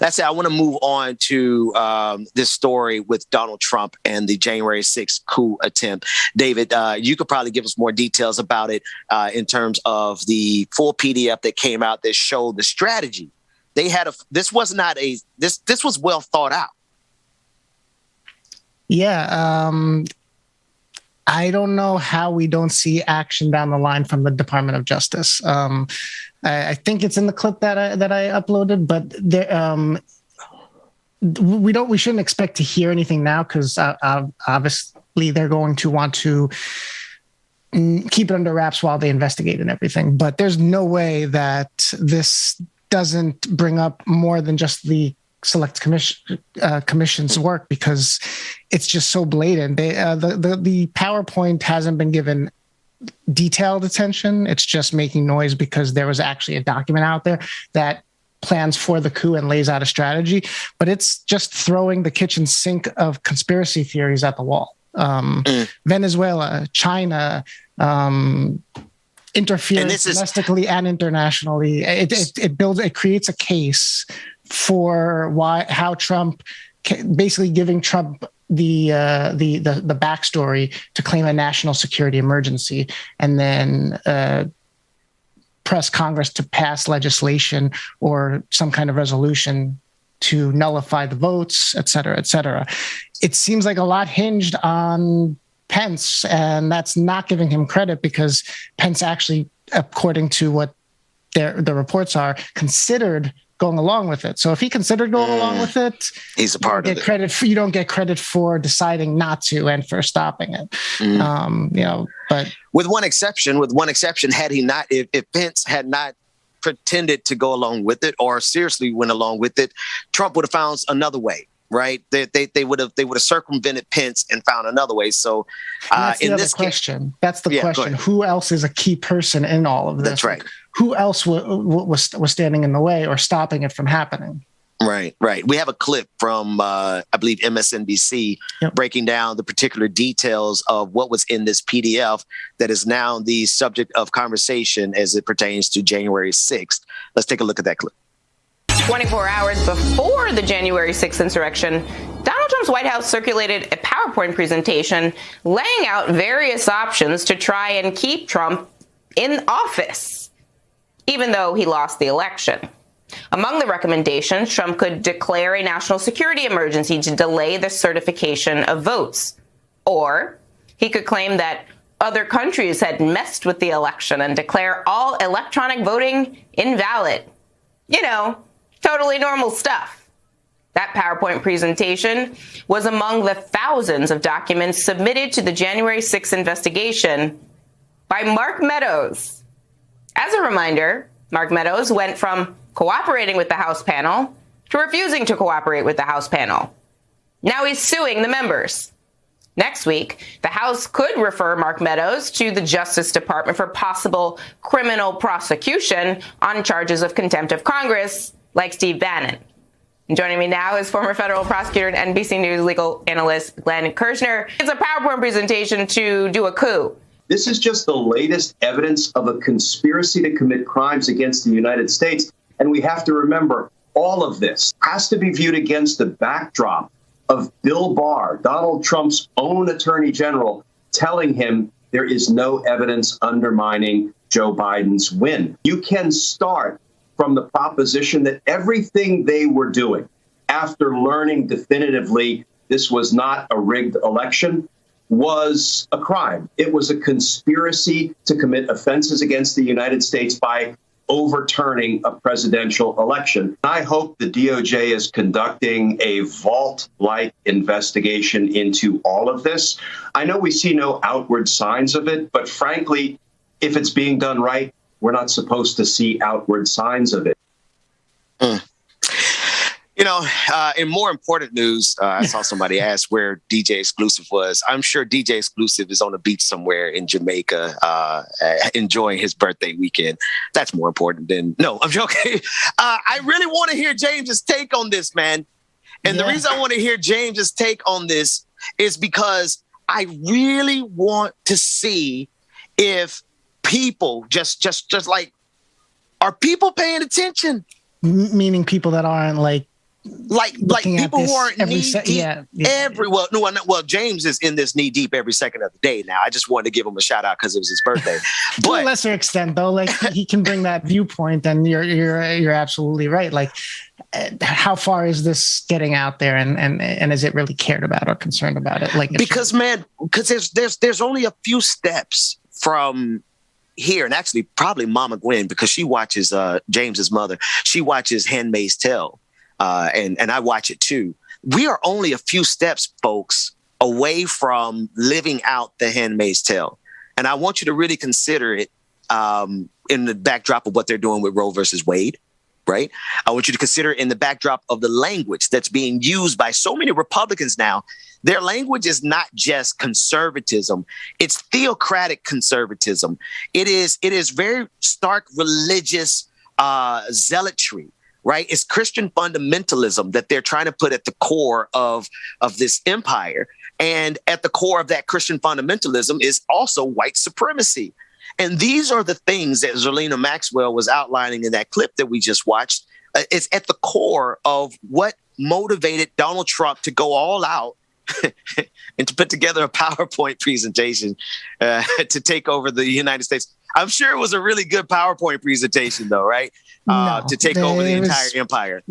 That's it. I want to move on to this story with Donald Trump and the January 6th coup attempt. David, you could probably give us more details about it in terms of the full PDF that came out that showed the strategy. They had this was well thought out. Yeah. I don't know how we don't see action down the line from the Department of Justice. I think it's in the clip that I uploaded, but we shouldn't expect to hear anything now because obviously they're going to want to keep it under wraps while they investigate and everything. But there's no way that this doesn't bring up more than just the Select Commission's work, because it's just so blatant. The PowerPoint hasn't been given detailed attention. It's just making noise because there was actually a document out there that plans for the coup and lays out a strategy, but it's just throwing the kitchen sink of conspiracy theories at the wall. Venezuela, China, interference domestically and internationally. It creates a case for how Trump, basically giving Trump the backstory to claim a national security emergency, and then press Congress to pass legislation or some kind of resolution to nullify the votes, et cetera, et cetera. It seems like a lot hinged on Pence, and that's not giving him credit because Pence actually, according to what the reports are, considered going along with it. So if he considered going along with it, he's a part of it. You don't get credit for deciding not to and for stopping it. But with one exception, had he not, if Pence had not pretended to go along with it or seriously went along with it, Trump would have found another way. Right? They would have circumvented Pence and found another way. So in this question, that's the question. Who else is a key person in all of this? That's right. Who else was standing in the way or stopping it from happening? Right. We have a clip from, I believe, MSNBC breaking down the particular details of what was in this PDF that is now the subject of conversation as it pertains to January 6th. Let's take a look at that clip. 24 hours before the January 6th insurrection, Donald Trump's White House circulated a PowerPoint presentation laying out various options to try and keep Trump in office, even though he lost the election. Among the recommendations, Trump could declare a national security emergency to delay the certification of votes. Or he could claim that other countries had messed with the election and declare all electronic voting invalid. Totally normal stuff. That PowerPoint presentation was among the thousands of documents submitted to the January 6th investigation by Mark Meadows. As a reminder, Mark Meadows went from cooperating with the House panel to refusing to cooperate with the House panel. Now he's suing the members. Next week, the House could refer Mark Meadows to the Justice Department for possible criminal prosecution on charges of contempt of Congress, like Steve Bannon. And joining me now is former federal prosecutor and NBC News legal analyst Glenn Kirshner. It's a PowerPoint presentation to do a coup. This is just the latest evidence of a conspiracy to commit crimes against the United States. And we have to remember, all of this has to be viewed against the backdrop of Bill Barr, Donald Trump's own attorney general, telling him there is no evidence undermining Joe Biden's win. You can start from the proposition that everything they were doing after learning definitively this was not a rigged election was a crime. It was a conspiracy to commit offenses against the United States by overturning a presidential election. I hope the DOJ is conducting a vault-like investigation into all of this. I know we see no outward signs of it, but frankly, if it's being done right, we're not supposed to see outward signs of it. In more important news, I saw somebody ask where DJ Exclusive was. I'm sure DJ Exclusive is on the beach somewhere in Jamaica, enjoying his birthday weekend. That's more important than... No, I'm joking. I really want to hear James's take on this, man. And the reason I want to hear James's take on this is because I really want to see if people just like, are people paying attention? Meaning people that aren't like like people who aren't knee deep well, James is in this knee deep every second of the day now. I just wanted to give him a shout out because it was his birthday. But to a lesser extent, though, like he can bring that viewpoint, and you're absolutely right. Like, how far is this getting out there, and is it really cared about or concerned about it? Like, because there's only a few steps from here, and actually probably Mama Gwen, because she watches James's mother. She watches Handmaid's Tale. And I watch it too. We are only a few steps, folks, away from living out the Handmaid's Tale. And I want you to really consider it in the backdrop of what they're doing with Roe versus Wade, right? I want you to consider it in the backdrop of the language that's being used by so many Republicans now. Their language is not just conservatism. It's theocratic conservatism. It is very stark religious zealotry. Right? It's Christian fundamentalism that they're trying to put at the core of this empire. And at the core of that Christian fundamentalism is also white supremacy. And these are the things that Zerlina Maxwell was outlining in that clip that we just watched. It's at the core of what motivated Donald Trump to go all out and to put together a PowerPoint presentation to take over the United States. I'm sure it was a really good PowerPoint presentation, though, right? To take over the entire empire.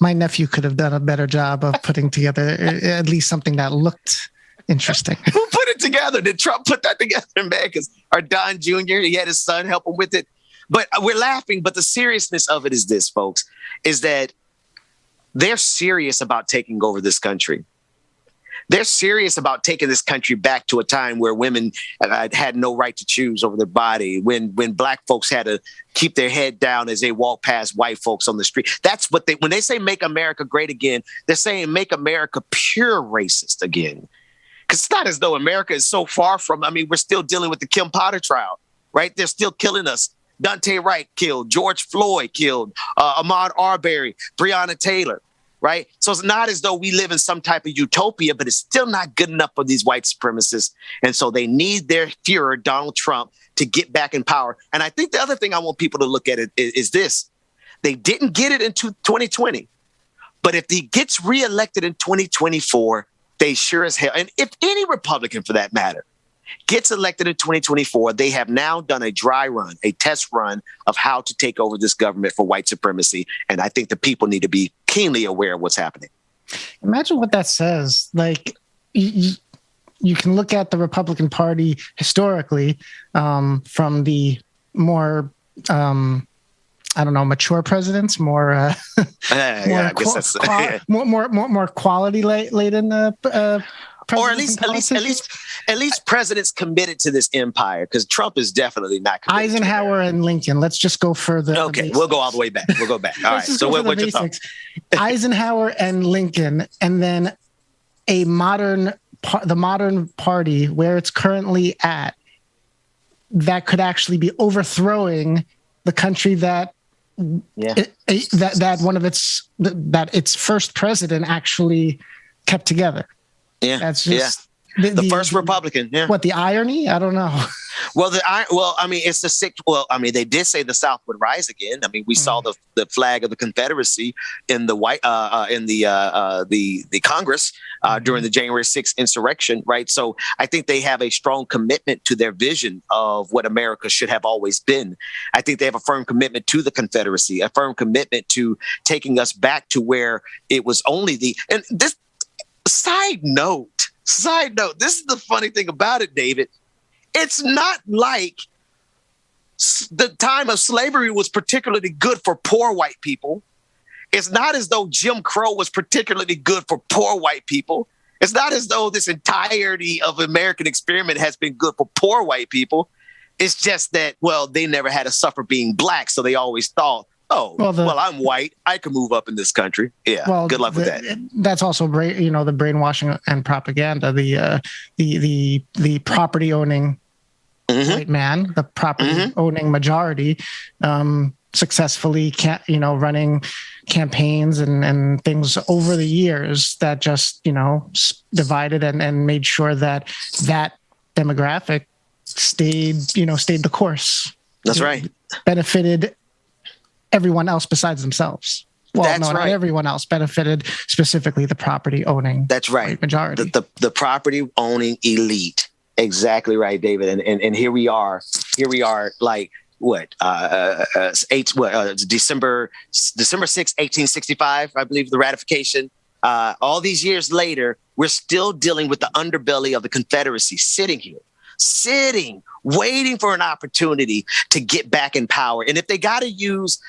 My nephew could have done a better job of putting together at least something that looked interesting. Who put it together? Did Trump put that together, man? Because our Don Jr., he had his son help him with it. But we're laughing. But the seriousness of it is this, folks, is that they're serious about taking over this country. They're serious about taking this country back to a time where women had no right to choose over their body, when black folks had to keep their head down as they walk past white folks on the street. That's what when they say make America great again, they're saying make America pure racist again. Because it's not as though America is so far from, we're still dealing with the Kim Potter trial, right? They're still killing us. Dante Wright killed, George Floyd killed, Ahmaud Arbery, Breonna Taylor. Right. So it's not as though we live in some type of utopia, but it's still not good enough for these white supremacists. And so they need their Führer, Donald Trump, to get back in power. And I think the other thing I want people to look at is this. They didn't get it in 2020. But if he gets reelected in 2024, they sure as hell. And if any Republican, for that matter, gets elected in 2024, they have now done a dry run, a test run of how to take over this government for white supremacy. And I think the people need to be keenly aware of what's happening. Imagine what that says. Like, you can look at the Republican Party historically from the more, mature presidents, more quality laden or at least presidents committed to this empire, because Trump is definitely not committed. Eisenhower and Lincoln. Let's just go further. Okay, we'll go all the way back. All right. So what your thoughts? Eisenhower and Lincoln, and then the modern party where it's currently at, that could actually be overthrowing the country that its first president actually kept together. Yeah, that's just the first Republican. Yeah. What, the irony? I don't know. It's the sixth. Well, they did say the South would rise again. We saw the flag of the Confederacy in the the Congress during the January 6th insurrection, right? So I think they have a strong commitment to their vision of what America should have always been. I think they have a firm commitment to the Confederacy, a firm commitment to taking us back to where it was only this. Side note, this is the funny thing about it, David. It's not like the time of slavery was particularly good for poor white people. It's not as though Jim Crow was particularly good for poor white people. It's not as though this entirety of American experiment has been good for poor white people. It's just that, they never had to suffer being black, so they always thought, I'm white, I can move up in this country. Yeah, good luck with that. That's also the brainwashing and propaganda. The property owning white man, the property owning majority, successfully running campaigns and things over the years that just divided and made sure that demographic stayed the course. That's right. Benefited everyone else besides themselves. Well, That's no, not right. everyone else benefited, specifically the property owning. That's right. White majority. The property owning elite. Exactly right, David. And here we are. Like what? December 6, 1865, I believe, the ratification. All these years later, we're still dealing with the underbelly of the Confederacy, sitting, waiting for an opportunity to get back in power. And if they got to use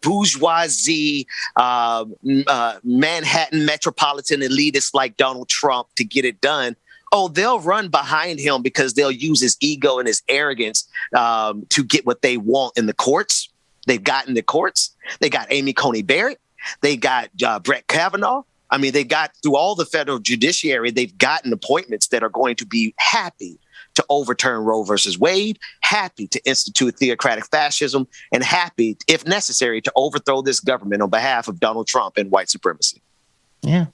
bourgeoisie, Manhattan metropolitan elitists like Donald Trump to get it done, they'll run behind him because they'll use his ego and his arrogance to get what they want in the courts. They've gotten the courts. They got Amy Coney Barrett. They got Brett Kavanaugh. I mean, they got through all the federal judiciary. They've gotten appointments that are going to be happy to overturn Roe versus Wade, happy to institute theocratic fascism, and happy, if necessary, to overthrow this government on behalf of Donald Trump and white supremacy. Yeah.